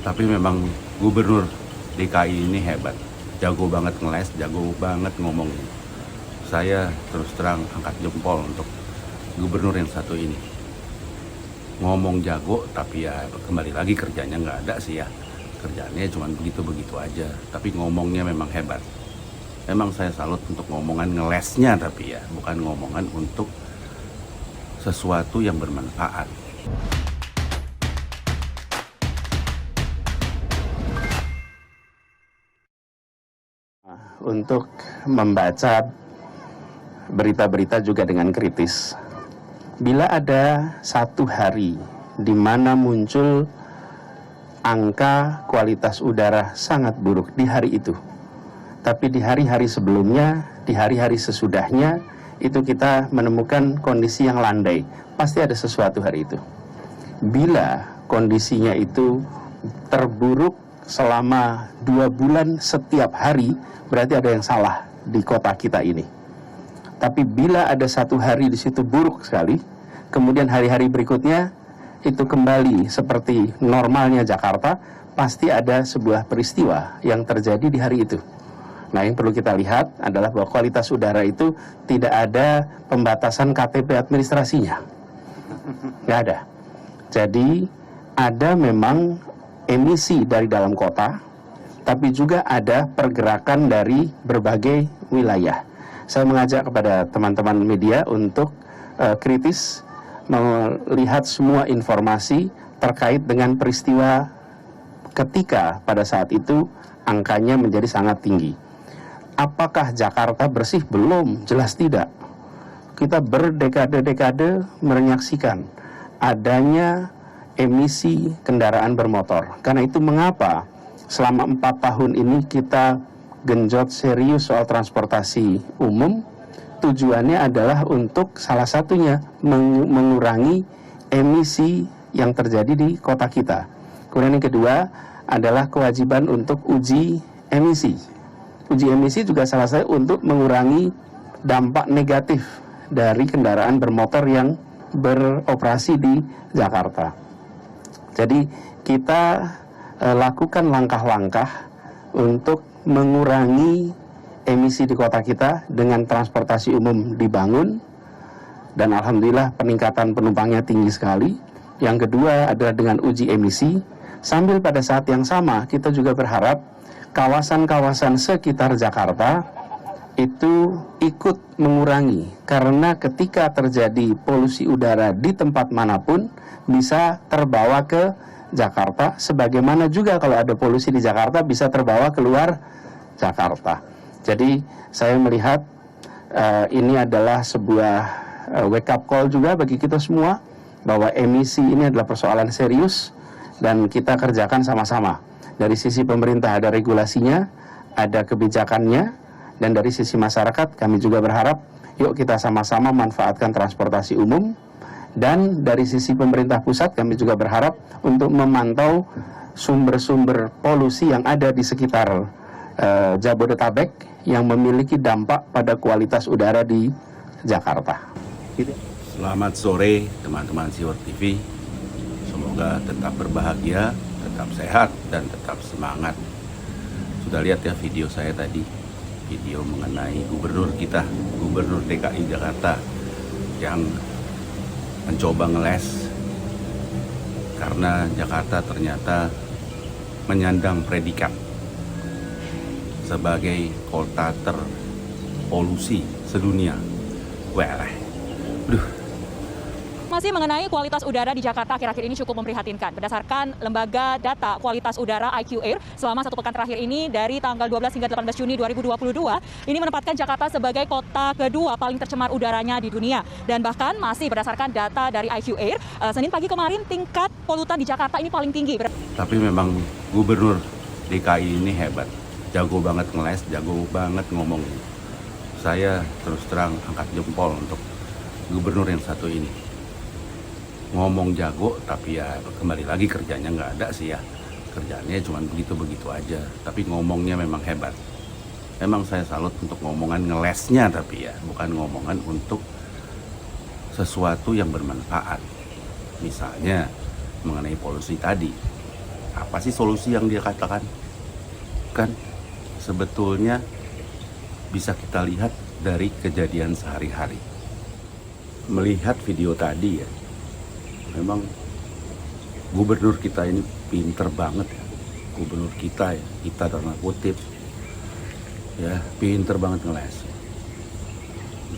Tapi memang gubernur DKI ini hebat, jago banget ngeles, jago banget ngomong. Saya terus terang angkat jempol untuk gubernur yang satu ini. Ngomong jago, tapi ya kembali lagi kerjanya nggak ada sih ya. Kerjaannya cuma begitu-begitu aja, tapi ngomongnya memang hebat. Emang saya salut untuk ngomongan ngelesnya, tapi ya bukan ngomongan untuk sesuatu yang bermanfaat. Untuk membaca berita-berita juga dengan kritis. Bila ada satu hari di mana muncul angka kualitas udara sangat buruk di hari itu, tapi di hari-hari sebelumnya, di hari-hari sesudahnya, itu kita menemukan kondisi yang landai, pasti ada sesuatu hari itu. Bila kondisinya itu terburuk selama 2 bulan setiap hari, berarti ada yang salah di kota kita ini. Tapi bila ada satu hari di situ buruk sekali, kemudian hari-hari berikutnya itu kembali seperti normalnya Jakarta, pasti ada sebuah peristiwa yang terjadi di hari itu. Nah, yang perlu kita lihat adalah bahwa kualitas udara itu tidak ada pembatasan KTP administrasinya. Nggak ada. Jadi, ada memang emisi dari dalam kota, tapi juga ada pergerakan dari berbagai wilayah. Saya mengajak kepada teman-teman media untuk kritis melihat semua informasi terkait dengan peristiwa ketika pada saat itu angkanya menjadi sangat tinggi. Apakah Jakarta bersih? Belum, jelas tidak. Kita berdekade-dekade menyaksikan adanya emisi kendaraan bermotor. Karena itu mengapa selama 4 tahun ini kita genjot serius soal transportasi umum. Tujuannya adalah untuk salah satunya mengurangi emisi yang terjadi di kota kita. Kemudian yang kedua adalah kewajiban untuk uji emisi. Uji emisi juga salah satu untuk mengurangi dampak negatif dari kendaraan bermotor yang beroperasi di Jakarta. Jadi kita lakukan langkah-langkah untuk mengurangi emisi di kota kita dengan transportasi umum dibangun, dan alhamdulillah peningkatan penumpangnya tinggi sekali. Yang kedua adalah dengan uji emisi, sambil pada saat yang sama kita juga berharap kawasan-kawasan sekitar Jakarta itu ikut mengurangi, karena ketika terjadi polusi udara di tempat manapun bisa terbawa ke Jakarta, sebagaimana juga kalau ada polusi di Jakarta bisa terbawa keluar Jakarta. Jadi saya melihat ini adalah sebuah wake up call juga bagi kita semua, bahwa emisi ini adalah persoalan serius dan kita kerjakan sama-sama. Dari sisi pemerintah ada regulasinya, ada kebijakannya, dan dari sisi masyarakat kami juga berharap yuk kita sama-sama manfaatkan transportasi umum. Dan dari sisi pemerintah pusat kami juga berharap untuk memantau sumber-sumber polusi yang ada di sekitar Jabodetabek yang memiliki dampak pada kualitas udara di Jakarta. Selamat sore teman-teman Siwar TV. Semoga tetap berbahagia, tetap sehat, dan tetap semangat. Sudah lihat ya video saya tadi, video mengenai gubernur kita, gubernur DKI Jakarta yang mencoba ngeles karena Jakarta ternyata menyandang predikat sebagai kota terpolusi sedunia. Masih mengenai kualitas udara di Jakarta akhir-akhir ini cukup memprihatinkan. Berdasarkan lembaga data kualitas udara IQ Air, selama 1 pekan terakhir ini dari tanggal 12 hingga 18 Juni 2022, ini menempatkan Jakarta sebagai kota kedua paling tercemar udaranya di dunia. Dan bahkan masih berdasarkan data dari IQ Air, Senin pagi kemarin tingkat polutan di Jakarta ini paling tinggi. Tapi memang gubernur DKI ini hebat, jago banget ngeles, jago banget ngomong. Saya terus terang angkat jempol untuk gubernur yang satu ini. Ngomong jago, tapi ya kembali lagi kerjanya nggak ada sih ya. Kerjaannya cuma begitu-begitu aja, tapi ngomongnya memang hebat. Emang saya salut untuk ngomongan ngelesnya, tapi ya bukan ngomongan untuk sesuatu yang bermanfaat. Misalnya mengenai polusi tadi, Apa sih solusi yang dia katakan? Kan sebetulnya bisa kita lihat dari kejadian sehari-hari. Melihat video tadi ya, memang gubernur kita ini pinter banget ya. Gubernur kita ya, kita tanda kutip ya, pinter banget ngeles.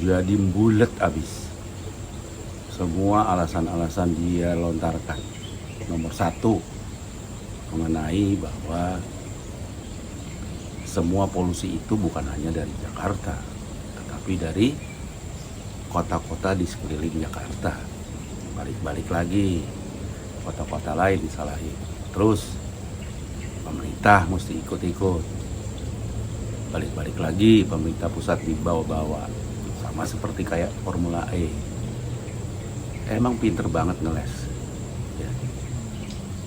Jadi bulet abis. Semua alasan-alasan dia lontarkan. Nomor satu, mengenai bahwa semua polusi itu bukan hanya dari Jakarta, tetapi dari kota-kota di sekeliling Jakarta. Balik-balik lagi, kota-kota lain disalahin. Terus pemerintah mesti ikut-ikut. Balik-balik lagi, pemerintah pusat dibawa-bawa. Sama seperti kayak Formula E. Emang pinter banget ngeles. Ya.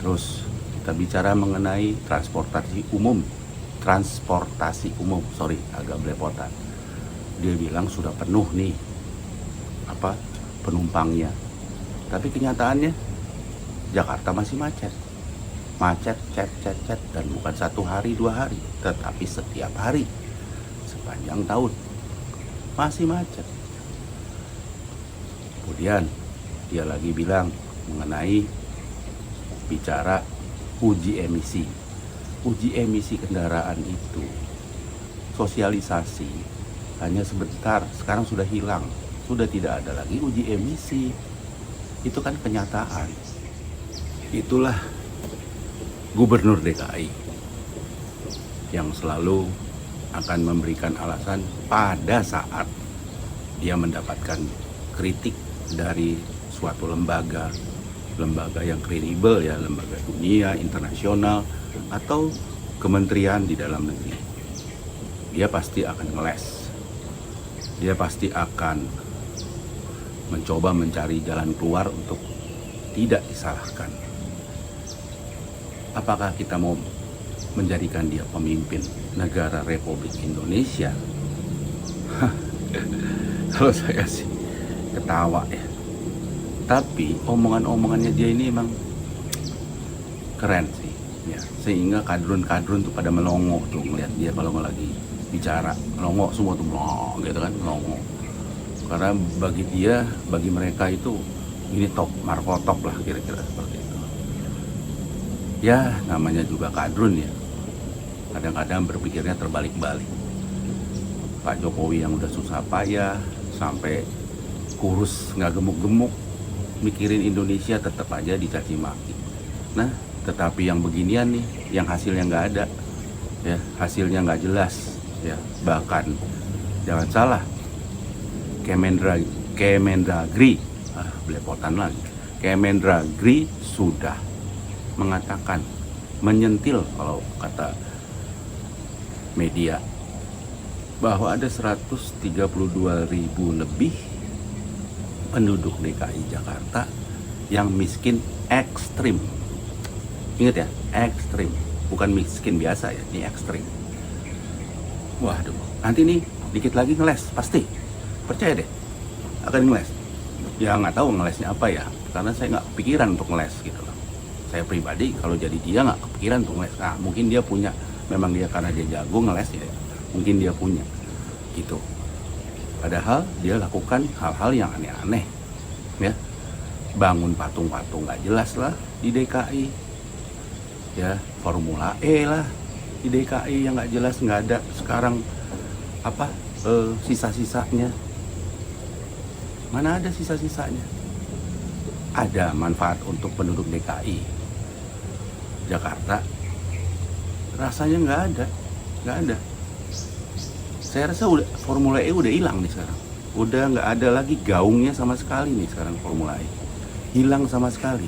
Terus kita bicara mengenai transportasi umum, agak belepotan. Dia bilang sudah penuh nih penumpangnya, tapi kenyataannya Jakarta masih macet, cet, dan bukan 1 hari 2 hari, tetapi setiap hari sepanjang tahun masih macet. Kemudian dia lagi bilang mengenai bicara uji emisi kendaraan itu, sosialisasi hanya sebentar, sekarang sudah hilang, sudah tidak ada lagi uji emisi. Itu kan kenyataan. Itulah Gubernur DKI yang selalu akan memberikan alasan pada saat dia mendapatkan kritik dari suatu lembaga yang kredibel ya, lembaga dunia, internasional, atau kementerian di dalam negeri. Dia pasti akan ngeles. Dia pasti akan mencoba mencari jalan keluar untuk tidak disalahkan. Apakah kita mau menjadikan dia pemimpin negara Republik Indonesia? Kalau saya sih ketawa ya. Tapi omongan-omongannya dia ini emang keren sih ya. Sehingga kadrun-kadrun tuh pada melongo tuh ngeliat dia kalau lagi bicara, melongo semua tuh melongo gitu kan, melongo. Karena bagi mereka itu ini top, markotop lah kira-kira seperti itu. Ya namanya juga kadrun ya, kadang-kadang berpikirnya terbalik-balik. Pak Jokowi yang udah susah payah sampai kurus nggak gemuk-gemuk, mikirin Indonesia tetap aja dicaci maki. Nah, tetapi yang beginian nih, yang hasilnya nggak ada, ya hasilnya nggak jelas, ya bahkan jangan salah, Kemendagri, belepotan lagi, Kemendagri sudah mengatakan, menyentil kalau kata media, bahwa ada 132.000 lebih penduduk DKI Jakarta yang miskin ekstrim. Ingat ya, ekstrim, bukan miskin biasa ya, ini ekstrim. Waduh, nanti nih dikit lagi ngeles, pasti, percaya deh, akan ngeles. Ya nggak tahu ngelesnya apa ya, karena saya nggak kepikiran untuk ngeles gitu loh. Saya pribadi kalau jadi dia nggak kepikiran untuk ngeles. Nah mungkin dia punya, memang dia karena dia jago ngeles ya, mungkin dia punya gitu. Padahal dia lakukan hal-hal yang aneh-aneh ya, bangun patung-patung nggak jelas lah di DKI ya, Formula E lah di DKI yang nggak jelas, nggak ada sekarang sisa-sisanya. Mana ada sisa-sisanya? Ada manfaat untuk penduduk DKI Jakarta? Rasanya nggak ada. Saya rasa Formula E udah hilang nih sekarang. Udah nggak ada lagi gaungnya sama sekali nih sekarang Formula E. Hilang sama sekali.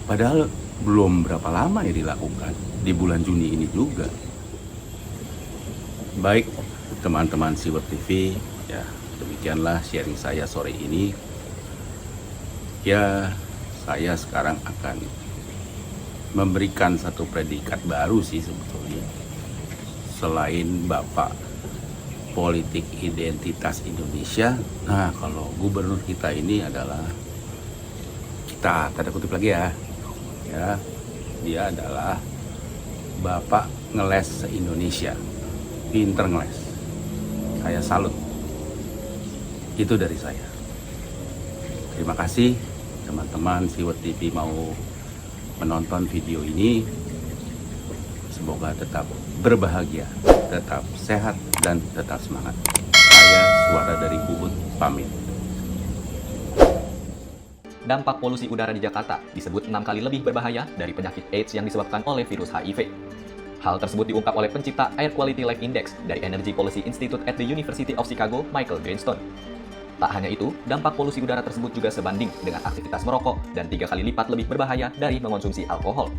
Padahal belum berapa lama ya dilakukan, di bulan Juni ini juga. Baik teman-teman Siwer TV, ya demikianlah sharing saya sore ini. Ya saya sekarang akan memberikan satu predikat baru sih sebetulnya. Selain Bapak Politik Identitas Indonesia, nah kalau gubernur kita ini adalah, kita tanda kutip lagi ya dia adalah bapak ngeles se-Indonesia. Pinter ngeles. Saya salut. Itu dari saya. Terima kasih teman-teman Siwet TV mau menonton video ini. Semoga tetap berbahagia, tetap sehat, dan tetap semangat. Saya Suara dari Ubud pamit. Dampak polusi udara di Jakarta disebut 6 kali lebih berbahaya dari penyakit AIDS yang disebabkan oleh virus HIV. Hal tersebut diungkap oleh pencipta Air Quality Life Index dari Energy Policy Institute at the University of Chicago, Michael Greenstone. Tak hanya itu, dampak polusi udara tersebut juga sebanding dengan aktivitas merokok dan 3 kali lipat lebih berbahaya dari mengonsumsi alkohol.